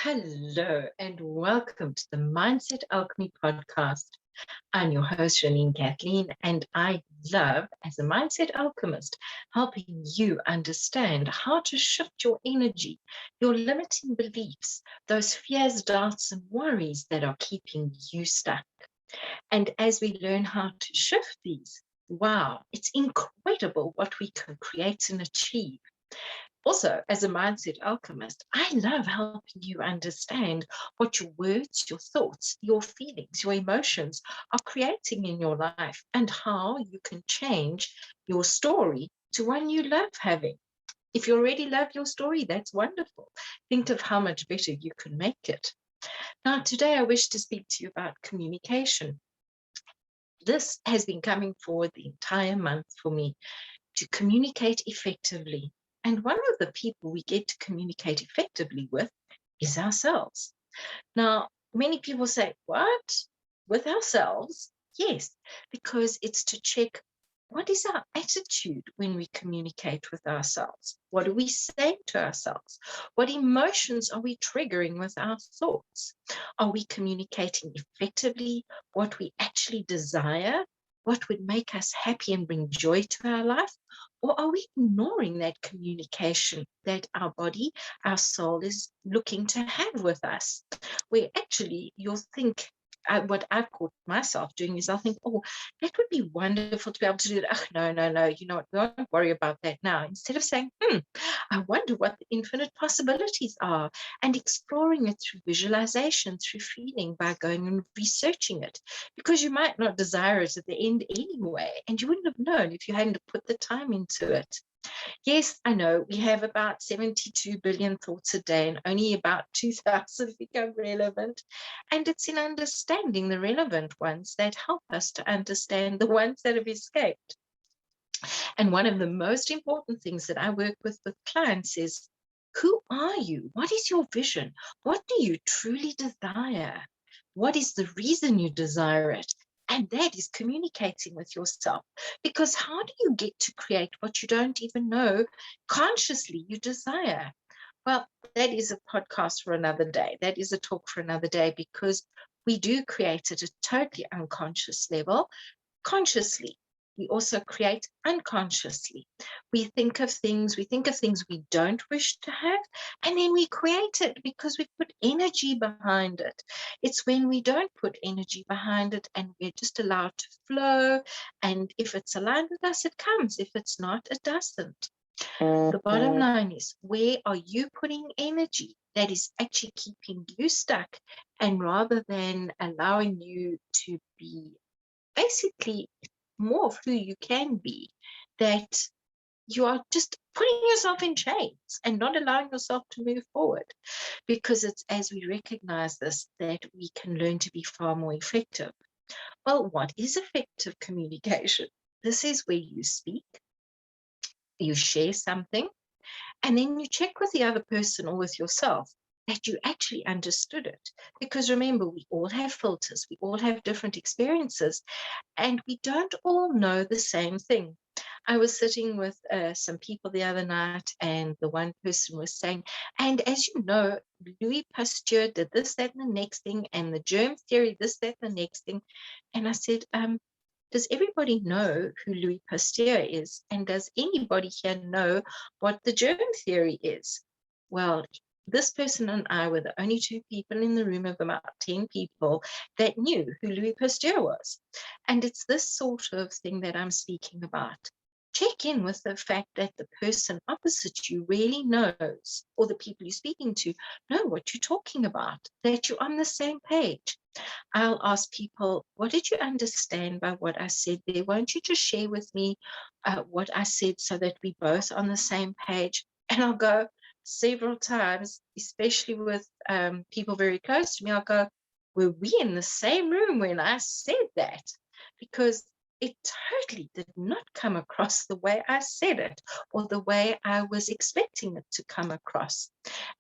Hello and welcome to the Mindset Alchemy podcast. I'm your host, Janine Kathleen, and I love, as a mindset alchemist, helping you understand how to shift your energy, your limiting beliefs, those fears, doubts, and worries that are keeping you stuck. And as we learn how to shift these, wow, it's incredible what we can create and achieve. Also, as a mindset alchemist, I love helping you understand what your words, your thoughts, your feelings, your emotions are creating in your life and how you can change your story to one you love having. If you already love your story, that's wonderful. Think of how much better you can make it. Now, today I wish to speak to you about communication. This has been coming forward the entire month for me, to communicate effectively. And one of the people we get to communicate effectively with is ourselves. Now, many people say, what? With ourselves? Yes, because it's to check what is our attitude when we communicate with ourselves? What do we say to ourselves? What emotions are we triggering with our thoughts? Are we communicating effectively what we actually desire? What would make us happy and bring joy to our life? Or are we ignoring that communication that our body, our soul is looking to have with us? Where actually you'll think, what I've caught myself doing is I'll think, oh, that would be wonderful to be able to do that. Oh, no, no, no, you know what, we won't worry about that now. Instead of saying, I wonder what the infinite possibilities are, and exploring it through visualization, through feeling, by going and researching it. Because you might not desire it at the end anyway, and you wouldn't have known if you hadn't put the time into it. Yes, I know we have about 72 billion thoughts a day, and only about 2,000 become relevant. And it's in understanding the relevant ones that help us to understand the ones that have escaped. And one of the most important things that I work with clients is, who are you? What is your vision? What do you truly desire? What is the reason you desire it? And that is communicating with yourself. Because how do you get to create what you don't even know consciously you desire? Well, that is a podcast for another day. That is a talk for another day, because we do create at a totally unconscious level. Consciously, we also create unconsciously. We think of things we don't wish to have, and then we create it because we put energy behind it. It's when we don't put energy behind it and we're just allowed to flow, and if it's aligned with us, it comes. If it's not, it doesn't. The bottom line is, where are you putting energy that is actually keeping you stuck, and rather than allowing you to be basically more of who you can be, that you are just putting yourself in chains and not allowing yourself to move forward. Because it's as we recognize this that we can learn to be far more effective. Well, what is effective communication? This is where you speak, you share something, and then you check with the other person or with yourself that you actually understood it. Because remember, we all have filters, we all have different experiences, and we don't all know the same thing. I was sitting with some people the other night, and the one person was saying, and as you know, Louis Pasteur did this, that, and the next thing, and the germ theory, this, that, and the next thing. And I said, does everybody know who Louis Pasteur is? And does anybody here know what the germ theory is? Well, this person and I were the only two people in the room of about 10 people that knew who Louis Pasteur was. And it's this sort of thing that I'm speaking about. Check in with the fact that the person opposite you really knows, or the people you're speaking to know what you're talking about, that you're on the same page. I'll ask people, what did you understand by what I said there? Won't you just share with me what I said so that we both on the same page? And I'll go several times, especially with people very close to me, I'll go, were we in the same room when I said that? Because it totally did not come across the way I said it or the way I was expecting it to come across.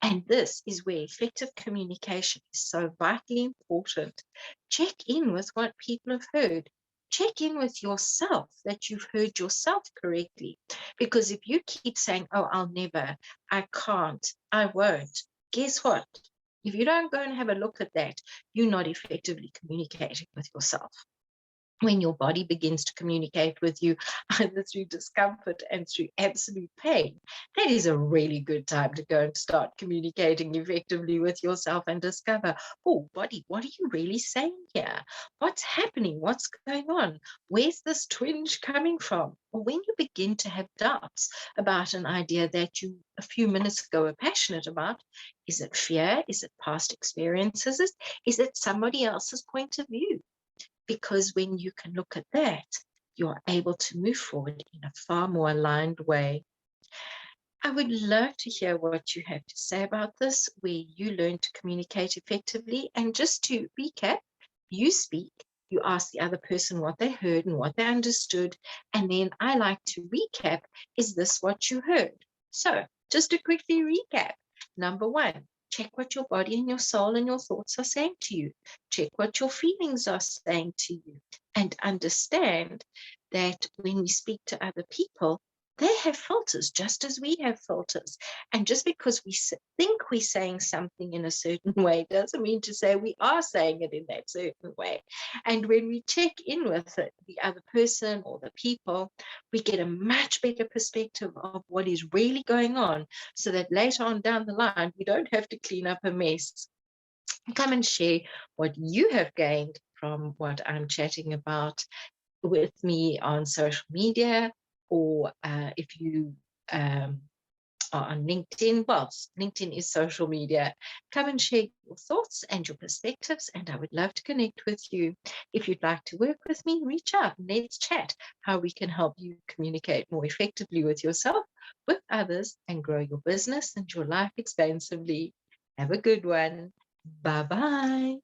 And this is where effective communication is so vitally important. Check in with what people have heard. Check in with yourself that you've heard yourself correctly. Because if you keep saying, oh, I'll never, I can't, I won't, guess what? If you don't go and have a look at that, you're not effectively communicating with yourself. When your body begins to communicate with you either through discomfort and through absolute pain, that is a really good time to go and start communicating effectively with yourself and discover, oh, body, what are you really saying here? What's happening? What's going on? Where's this twinge coming from? Or when you begin to have doubts about an idea that you a few minutes ago were passionate about, is it fear? Is it past experiences? Is it somebody else's point of view? Because when you can look at that, you're able to move forward in a far more aligned way. I would love to hear what you have to say about this, where you learn to communicate effectively. And just to recap, you speak, you ask the other person what they heard and what they understood. And then I like to recap, is this what you heard? So just to quickly recap, number one, check what your body and your soul and your thoughts are saying to you. Check what your feelings are saying to you. And understand that when we speak to other people, they have filters just as we have filters. And just because we think we're saying something in a certain way doesn't mean to say we are saying it in that certain way. And when we check in with it, the other person or the people, we get a much better perspective of what is really going on, so that later on down the line, we don't have to clean up a mess. Come and share what you have gained from what I'm chatting about with me on social media, or if you are on LinkedIn. Well, LinkedIn is social media. Come and share your thoughts and your perspectives, and I would love to connect with you. If you'd like to work with me, reach out and let's chat how we can help you communicate more effectively with yourself, with others, and grow your business and your life expansively. Have a good one. Bye-bye.